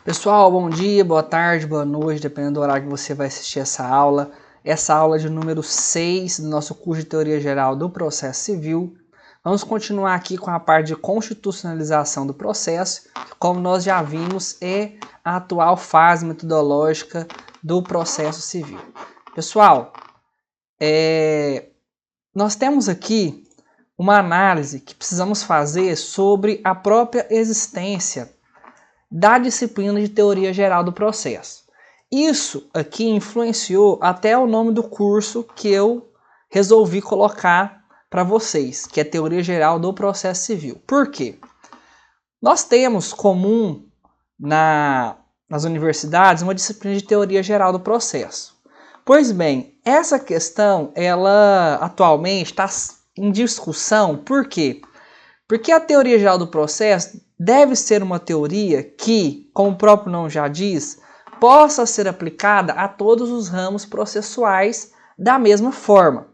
Pessoal, bom dia, boa tarde, boa noite, dependendo do horário que você vai assistir essa aula. Essa aula é de número 6 do nosso curso de Teoria Geral do Processo Civil. Vamos continuar aqui com a parte de constitucionalização do processo, que, como nós já vimos, é a atual fase metodológica do processo civil. Pessoal, nós temos aqui uma análise que precisamos fazer sobre a própria existência da disciplina de Teoria Geral do Processo. Isso aqui influenciou até o nome do curso que eu resolvi colocar para vocês, que é Teoria Geral do Processo Civil. Por quê? Nós temos comum nas universidades uma disciplina de Teoria Geral do Processo. Pois bem, essa questão, ela atualmente está em discussão. Por quê? Porque a Teoria Geral do Processo deve ser uma teoria que, como o próprio nome já diz, possa ser aplicada a todos os ramos processuais da mesma forma.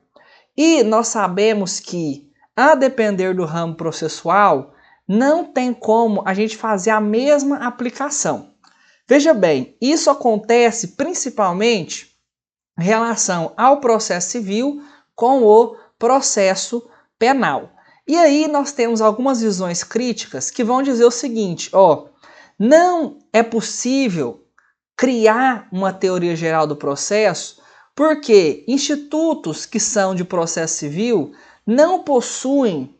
E nós sabemos que, a depender do ramo processual, não tem como a gente fazer a mesma aplicação. Veja bem, isso acontece principalmente em relação ao processo civil com o processo penal. E aí nós temos algumas visões críticas que vão dizer o seguinte, não é possível criar uma teoria geral do processo porque institutos que são de processo civil não possuem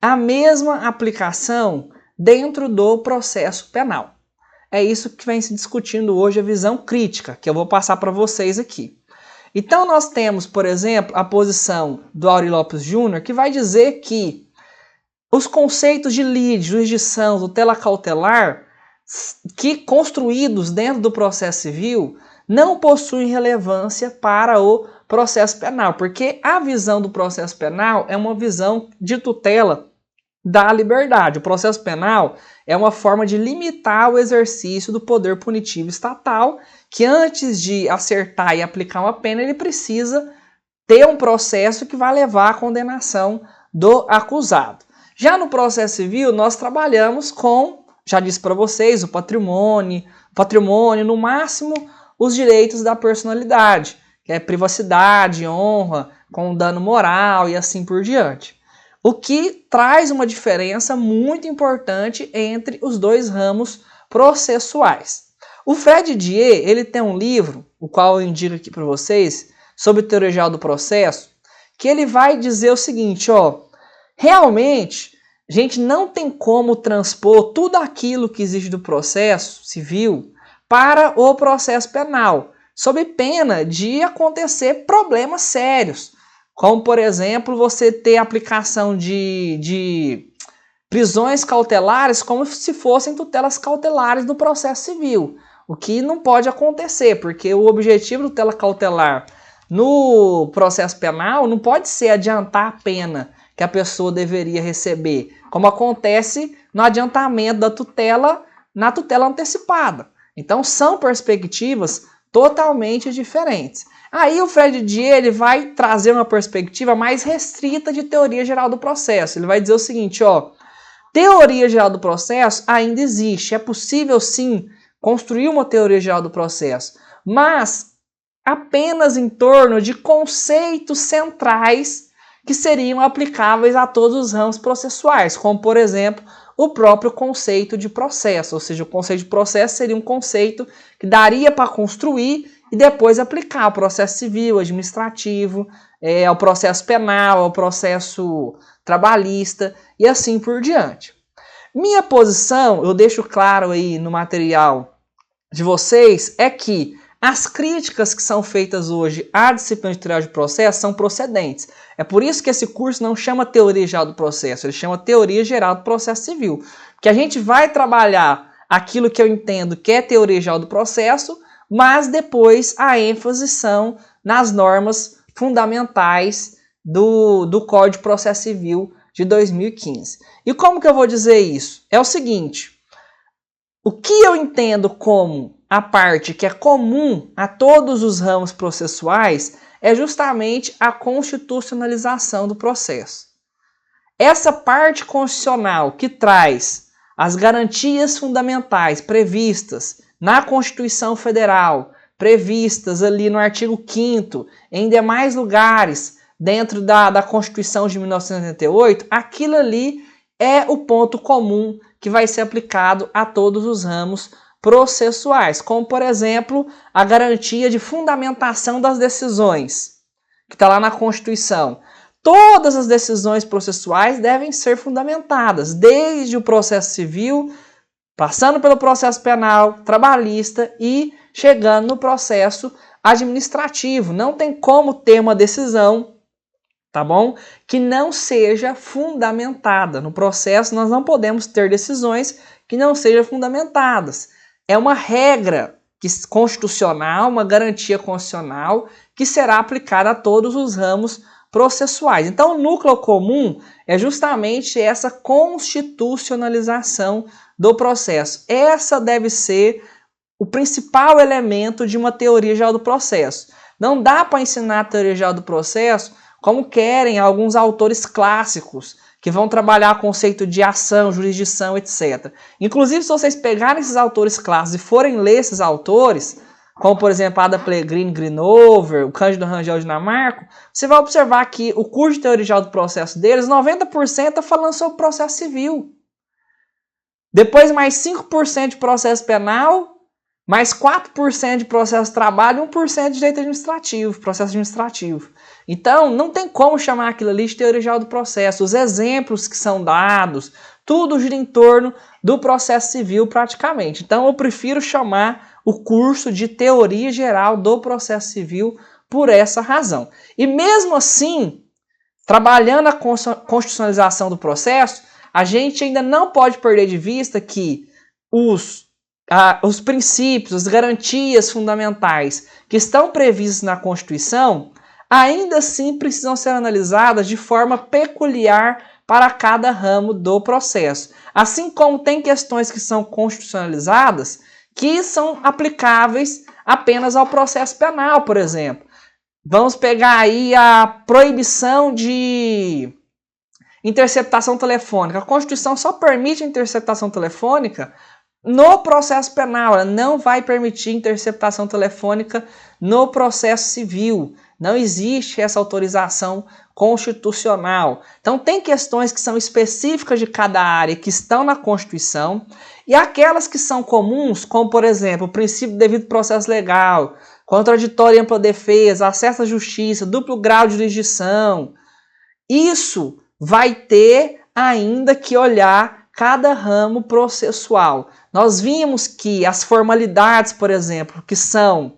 a mesma aplicação dentro do processo penal. É isso que vem se discutindo hoje, a visão crítica, que eu vou passar para vocês aqui. Então nós temos, por exemplo, a posição do Aury Lopes Júnior, que vai dizer que os conceitos de lide, jurisdição, tutela cautelar, que construídos dentro do processo civil, não possuem relevância para o processo penal, porque a visão do processo penal é uma visão de tutela da liberdade. O processo penal é uma forma de limitar o exercício do poder punitivo estatal, que antes de acertar e aplicar uma pena, ele precisa ter um processo que vai levar à condenação do acusado. Já no processo civil, nós trabalhamos com, já disse para vocês, o patrimônio, no máximo, os direitos da personalidade, que é privacidade, honra, com dano moral e assim por diante. O que traz uma diferença muito importante entre os dois ramos processuais. O Fred Dier, ele tem um livro, o qual eu indico aqui para vocês, sobre teoria geral do processo, que ele vai dizer o seguinte, realmente, a gente não tem como transpor tudo aquilo que existe do processo civil para o processo penal, sob pena de acontecer problemas sérios, como, por exemplo, você ter aplicação de prisões cautelares como se fossem tutelas cautelares do processo civil, o que não pode acontecer, porque o objetivo do tutela cautelar no processo penal não pode ser adiantar a pena que a pessoa deveria receber, como acontece no adiantamento da tutela na tutela antecipada. Então são perspectivas totalmente diferentes. Aí o Fred Dier, ele vai trazer uma perspectiva mais restrita de teoria geral do processo. Ele vai dizer o seguinte, teoria geral do processo ainda existe, é possível sim construir uma teoria geral do processo, mas apenas em torno de conceitos centrais que seriam aplicáveis a todos os ramos processuais, como, por exemplo, o próprio conceito de processo, ou seja, o conceito de processo seria um conceito que daria para construir e depois aplicar ao processo civil, administrativo, ao processo penal, ao processo trabalhista e assim por diante. Minha posição, eu deixo claro aí no material de vocês, é que as críticas que são feitas hoje à disciplina de teoria de processo são procedentes. É por isso que esse curso não chama Teoria Geral do Processo, ele chama Teoria Geral do Processo Civil. Porque a gente vai trabalhar aquilo que eu entendo que é Teoria Geral do Processo, mas depois a ênfase são nas normas fundamentais do Código de Processo Civil de 2015. E como que eu vou dizer isso? É o seguinte, o que eu entendo como a parte que é comum a todos os ramos processuais é justamente a constitucionalização do processo. Essa parte constitucional que traz as garantias fundamentais previstas na Constituição Federal, previstas ali no artigo 5º, em demais lugares dentro da Constituição de 1988, aquilo ali é o ponto comum que vai ser aplicado a todos os ramos processuais, como, por exemplo, a garantia de fundamentação das decisões, que está lá na Constituição. Todas as decisões processuais devem ser fundamentadas, desde o processo civil, passando pelo processo penal, trabalhista e chegando no processo administrativo. Não tem como ter uma decisão, tá bom, que não seja fundamentada. No processo nós não podemos ter decisões que não sejam fundamentadas. É uma regra constitucional, uma garantia constitucional que será aplicada a todos os ramos processuais. Então, o núcleo comum é justamente essa constitucionalização do processo. Essa deve ser o principal elemento de uma teoria geral do processo. Não dá para ensinar a teoria geral do processo como querem alguns autores clássicos, que vão trabalhar o conceito de ação, jurisdição, etc. Inclusive, se vocês pegarem esses autores clássicos e forem ler esses autores, como, por exemplo, Ada Pellegrini, Greenover, o Cândido Rangel Dinamarco, você vai observar que o curso de teoria geral do processo deles, 90% está falando sobre processo civil. Depois, mais 5% de processo penal, mais 4% de processo de trabalho e 1% de direito administrativo, processo administrativo. Então, não tem como chamar aquilo ali de teoria geral do processo. Os exemplos que são dados, tudo gira em torno do processo civil praticamente. Então, eu prefiro chamar o curso de teoria geral do processo civil por essa razão. E mesmo assim, trabalhando a constitucionalização do processo, a gente ainda não pode perder de vista que os princípios, as garantias fundamentais que estão previstos na Constituição, ainda assim precisam ser analisadas de forma peculiar para cada ramo do processo. Assim como tem questões que são constitucionalizadas que são aplicáveis apenas ao processo penal, por exemplo. Vamos pegar aí a proibição de interceptação telefônica. A Constituição só permite a interceptação telefônica no processo penal, ela não vai permitir interceptação telefônica no processo civil. Não existe essa autorização constitucional. Então, tem questões que são específicas de cada área que estão na Constituição e aquelas que são comuns, como, por exemplo, o princípio do devido processo legal, contraditória e ampla defesa, acesso à justiça, duplo grau de jurisdição. Isso vai ter ainda que olhar cada ramo processual. Nós vimos que as formalidades, por exemplo, que são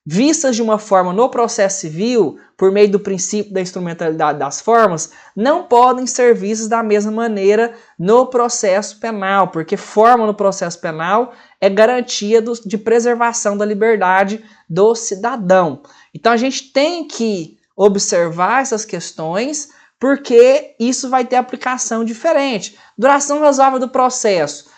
vistas de uma forma no processo civil, por meio do princípio da instrumentalidade das formas, não podem ser vistas da mesma maneira no processo penal, porque forma no processo penal é garantia de preservação da liberdade do cidadão. Então a gente tem que observar essas questões, porque isso vai ter aplicação diferente. Duração razoável do processo.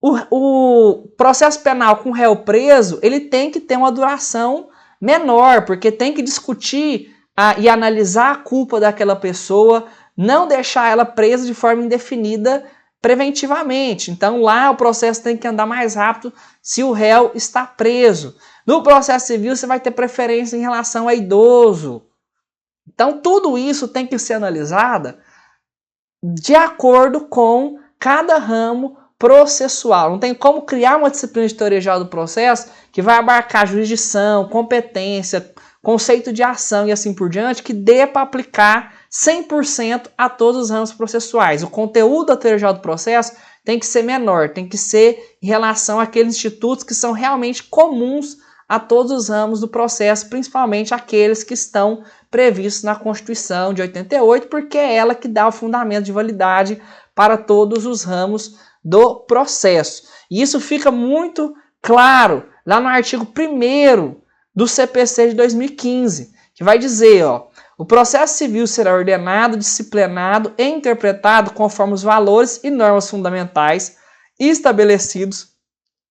O processo penal com réu preso, ele tem que ter uma duração menor, porque tem que discutir e analisar a culpa daquela pessoa, não deixar ela presa de forma indefinida preventivamente. Então lá o processo tem que andar mais rápido se o réu está preso. No processo civil você vai ter preferência em relação a idoso. Então tudo isso tem que ser analisado de acordo com cada ramo processual. Não tem como criar uma disciplina de teoria geral do processo que vai abarcar jurisdição, competência, conceito de ação e assim por diante, que dê para aplicar 100% a todos os ramos processuais. O conteúdo da teoria geral do processo tem que ser menor, tem que ser em relação àqueles institutos que são realmente comuns a todos os ramos do processo, principalmente aqueles que estão previstos na Constituição de 88, porque é ela que dá o fundamento de validade para todos os ramos do processo. E isso fica muito claro lá no artigo 1º do CPC de 2015, que vai dizer, o processo civil será ordenado, disciplinado e interpretado conforme os valores e normas fundamentais estabelecidos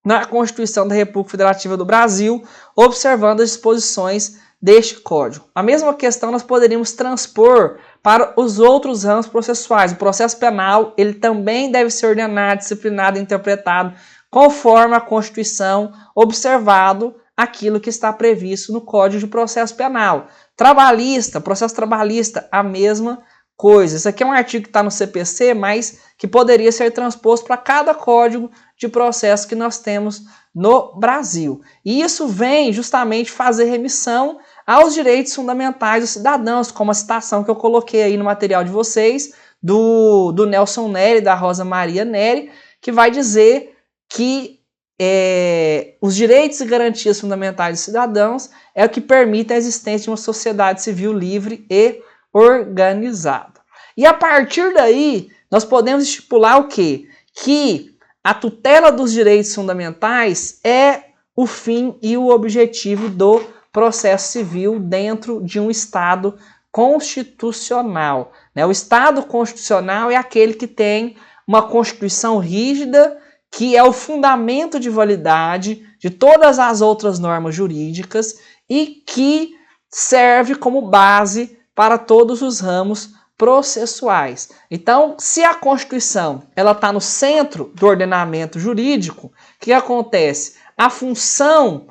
na Constituição da República Federativa do Brasil, observando as disposições deste Código. A mesma questão nós poderíamos transpor para os outros ramos processuais. O processo penal, ele também deve ser ordenado, disciplinado e interpretado conforme a Constituição, observado aquilo que está previsto no Código de Processo Penal. Trabalhista, processo trabalhista, a mesma coisa. Isso aqui é um artigo que está no CPC, mas que poderia ser transposto para cada código de processo que nós temos no Brasil. E isso vem justamente fazer remissão aos direitos fundamentais dos cidadãos, como a citação que eu coloquei aí no material de vocês, do Nelson Nery, da Rosa Maria Nery, que vai dizer que os direitos e garantias fundamentais dos cidadãos é o que permite a existência de uma sociedade civil livre e organizada. E a partir daí, nós podemos estipular o quê? Que a tutela dos direitos fundamentais é o fim e o objetivo do processo civil dentro de um Estado constitucional. O Estado constitucional é aquele que tem uma Constituição rígida, que é o fundamento de validade de todas as outras normas jurídicas e que serve como base para todos os ramos processuais. Então, se a Constituição ela está no centro do ordenamento jurídico, o que acontece? A função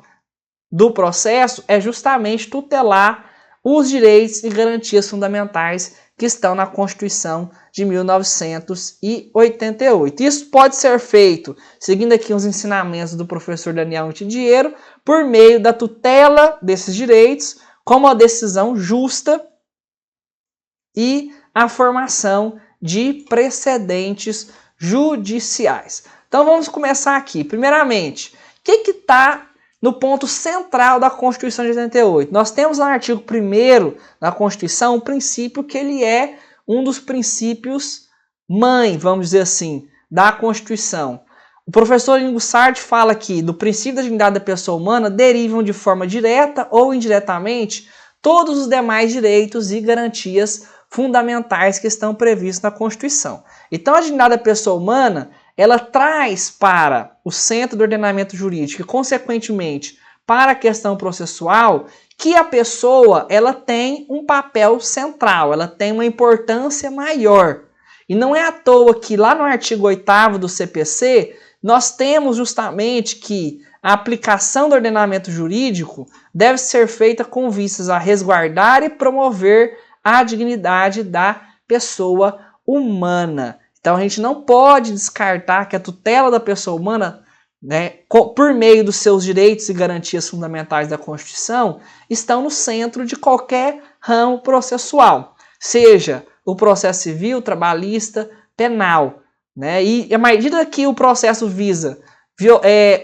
do processo é justamente tutelar os direitos e garantias fundamentais que estão na Constituição de 1988. Isso pode ser feito, seguindo aqui os ensinamentos do professor Daniel Ontidiero, por meio da tutela desses direitos, como a decisão justa e a formação de precedentes judiciais. Então vamos começar aqui. Primeiramente, o que está no ponto central da Constituição de 88? Nós temos no artigo 1º da Constituição um princípio que ele é um dos princípios mãe, vamos dizer assim, da Constituição. O professor Lingo Sardi fala que do princípio da dignidade da pessoa humana derivam de forma direta ou indiretamente todos os demais direitos e garantias fundamentais que estão previstos na Constituição. Então a dignidade da pessoa humana ela traz para o centro do ordenamento jurídico e, consequentemente, para a questão processual, que a pessoa ela tem um papel central, ela tem uma importância maior. E não é à toa que lá no artigo 8º do CPC, nós temos justamente que a aplicação do ordenamento jurídico deve ser feita com vistas a resguardar e promover a dignidade da pessoa humana. Então a gente não pode descartar que a tutela da pessoa humana, por meio dos seus direitos e garantias fundamentais da Constituição, estão no centro de qualquer ramo processual, seja o processo civil, trabalhista, penal. E à medida que o processo visa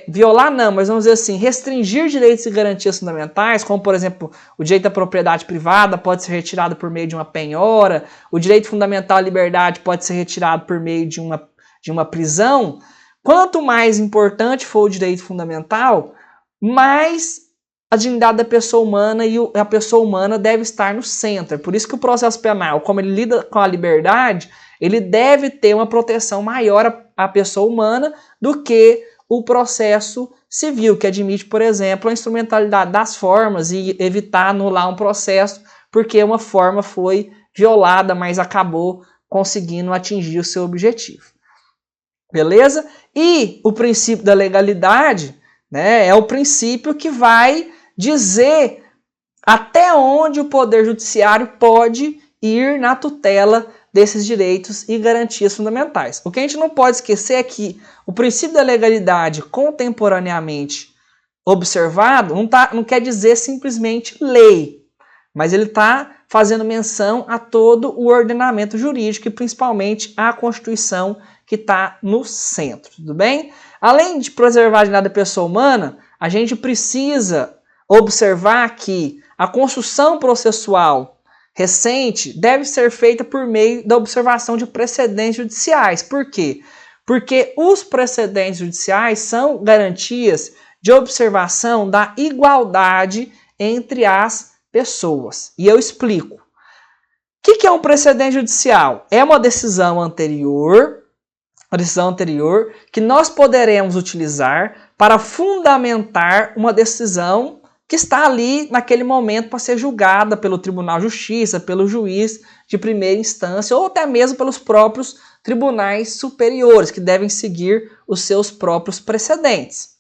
violar não, mas vamos dizer assim, restringir direitos e garantias fundamentais, como por exemplo, o direito à propriedade privada pode ser retirado por meio de uma penhora, o direito fundamental à liberdade pode ser retirado por meio de uma prisão. Quanto mais importante for o direito fundamental, mais a dignidade da pessoa humana e a pessoa humana deve estar no centro. É por isso que o processo penal, como ele lida com a liberdade, ele deve ter uma proteção maior à pessoa humana do que o processo civil, que admite, por exemplo, a instrumentalidade das formas e evitar anular um processo porque uma forma foi violada, mas acabou conseguindo atingir o seu objetivo. Beleza? E o princípio da legalidade, é o princípio que vai dizer até onde o Poder Judiciário pode ir na tutela desses direitos e garantias fundamentais. O que a gente não pode esquecer é que o princípio da legalidade contemporaneamente observado não quer dizer simplesmente lei, mas ele está fazendo menção a todo o ordenamento jurídico e principalmente a Constituição que está no centro, tudo bem? Além de preservar a dignidade da pessoa humana, a gente precisa observar que a construção processual recente deve ser feita por meio da observação de precedentes judiciais. Por quê? Porque os precedentes judiciais são garantias de observação da igualdade entre as pessoas. E eu explico. O que é um precedente judicial? É uma decisão anterior que nós poderemos utilizar para fundamentar uma decisão que está ali naquele momento para ser julgada pelo Tribunal de Justiça, pelo juiz de primeira instância ou até mesmo pelos próprios tribunais superiores, que devem seguir os seus próprios precedentes.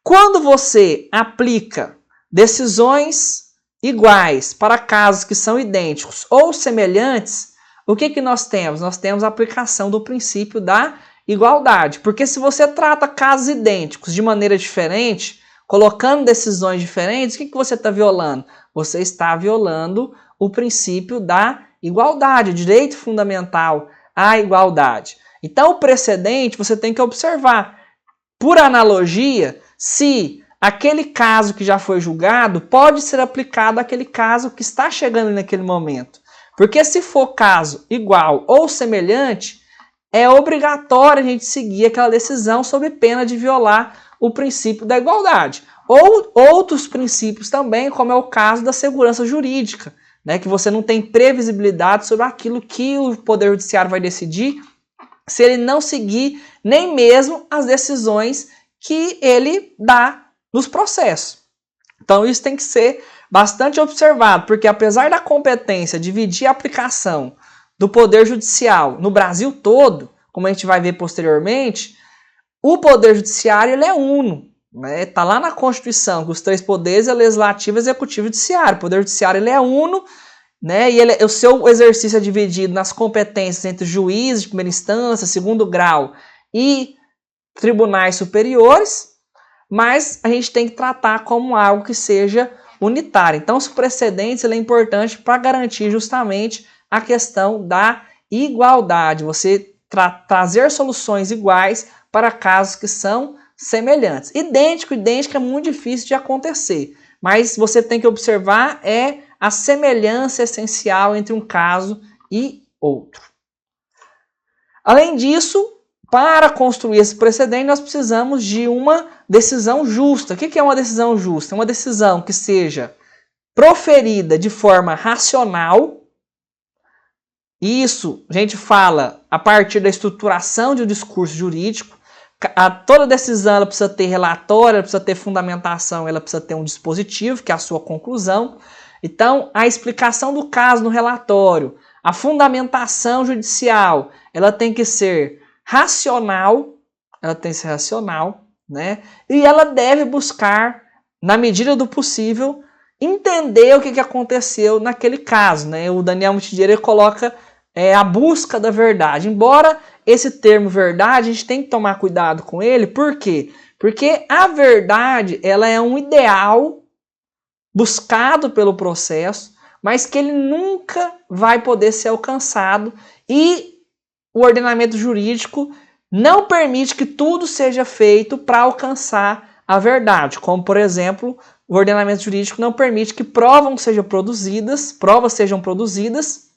Quando você aplica decisões iguais para casos que são idênticos ou semelhantes, o que nós temos? Nós temos a aplicação do princípio da igualdade. Porque se você trata casos idênticos de maneira diferente, colocando decisões diferentes, o que você está violando? Você está violando o princípio da igualdade, o direito fundamental à igualdade. Então, o precedente você tem que observar. Por analogia, se aquele caso que já foi julgado pode ser aplicado àquele caso que está chegando naquele momento. Porque se for caso igual ou semelhante, é obrigatório a gente seguir aquela decisão sob pena de violar o princípio da igualdade. Ou outros princípios também, como é o caso da segurança jurídica, né, que você não tem previsibilidade sobre aquilo que o Poder Judiciário vai decidir se ele não seguir nem mesmo as decisões que ele dá nos processos. Então isso tem que ser bastante observado, porque apesar da competência dividir a aplicação do Poder Judicial no Brasil todo, como a gente vai ver posteriormente, o Poder Judiciário ele é uno. Está lá na Constituição, que os três poderes é legislativo, executivo e judiciário. O Poder Judiciário ele é uno, né, e o seu exercício é dividido nas competências entre juízes de primeira instância, segundo grau e tribunais superiores, mas a gente tem que tratar como algo que seja unitário. Então, os precedentes ele é importante para garantir justamente a questão da igualdade, você trazer soluções iguais para casos que são semelhantes. Idêntico é muito difícil de acontecer, mas você tem que observar a semelhança essencial entre um caso e outro. Além disso, para construir esse precedente, nós precisamos de uma decisão justa. O que é uma decisão justa? Uma decisão que seja proferida de forma racional. Isso a gente fala a partir da estruturação de um discurso jurídico. Toda decisão ela precisa ter relatório, ela precisa ter fundamentação, ela precisa ter um dispositivo, que é a sua conclusão. Então, a explicação do caso no relatório, a fundamentação judicial, ela tem que ser racional, né? E ela deve buscar, na medida do possível, entender o que aconteceu naquele caso, né? O Daniel Mitidiero coloca a busca da verdade. Embora esse termo verdade, a gente tem que tomar cuidado com ele. Por quê? Porque a verdade ela é um ideal buscado pelo processo, mas que ele nunca vai poder ser alcançado e o ordenamento jurídico não permite que tudo seja feito para alcançar a verdade, como, por exemplo, o ordenamento jurídico não permite que provas sejam produzidas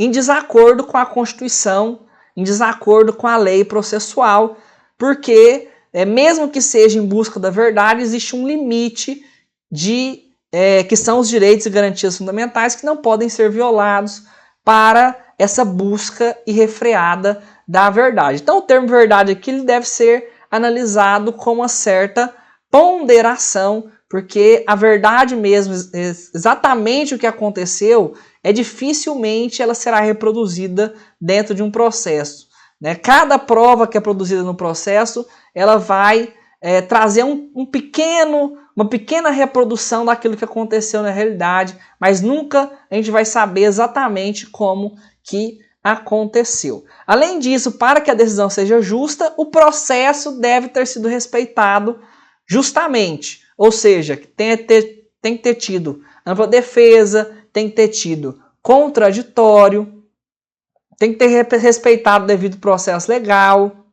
em desacordo com a Constituição, em desacordo com a lei processual, porque, mesmo que seja em busca da verdade, existe um limite que são os direitos e garantias fundamentais que não podem ser violados para essa busca irrefreada da verdade. Então, o termo verdade aqui ele deve ser analisado com uma certa ponderação, porque a verdade mesmo, exatamente o que aconteceu, dificilmente ela será reproduzida dentro de um processo, né? Cada prova que é produzida no processo, ela vai trazer uma pequena reprodução daquilo que aconteceu na realidade, mas nunca a gente vai saber exatamente como que aconteceu. Além disso, para que a decisão seja justa, o processo deve ter sido respeitado justamente, ou seja, tem que ter tido ampla defesa, tem que ter tido contraditório, tem que ter respeitado o devido processo legal.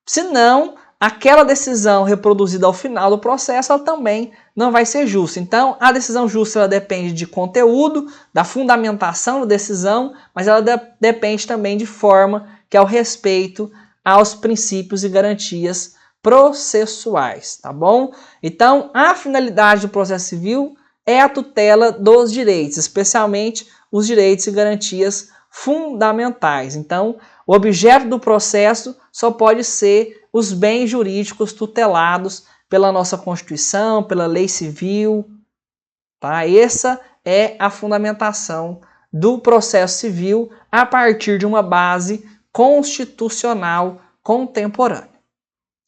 Senão, aquela decisão reproduzida ao final do processo, ela também não vai ser justa. Então, a decisão justa ela depende de conteúdo, da fundamentação da decisão, mas ela depende também de forma, que é o respeito aos princípios e garantias processuais, tá bom? Então, a finalidade do processo civil é a tutela dos direitos, especialmente os direitos e garantias fundamentais. Então, o objeto do processo só pode ser os bens jurídicos tutelados pela nossa Constituição, pela lei civil, tá? Essa é a fundamentação do processo civil a partir de uma base constitucional contemporânea.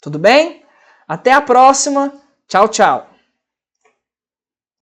Tudo bem? Até a próxima. Tchau, tchau.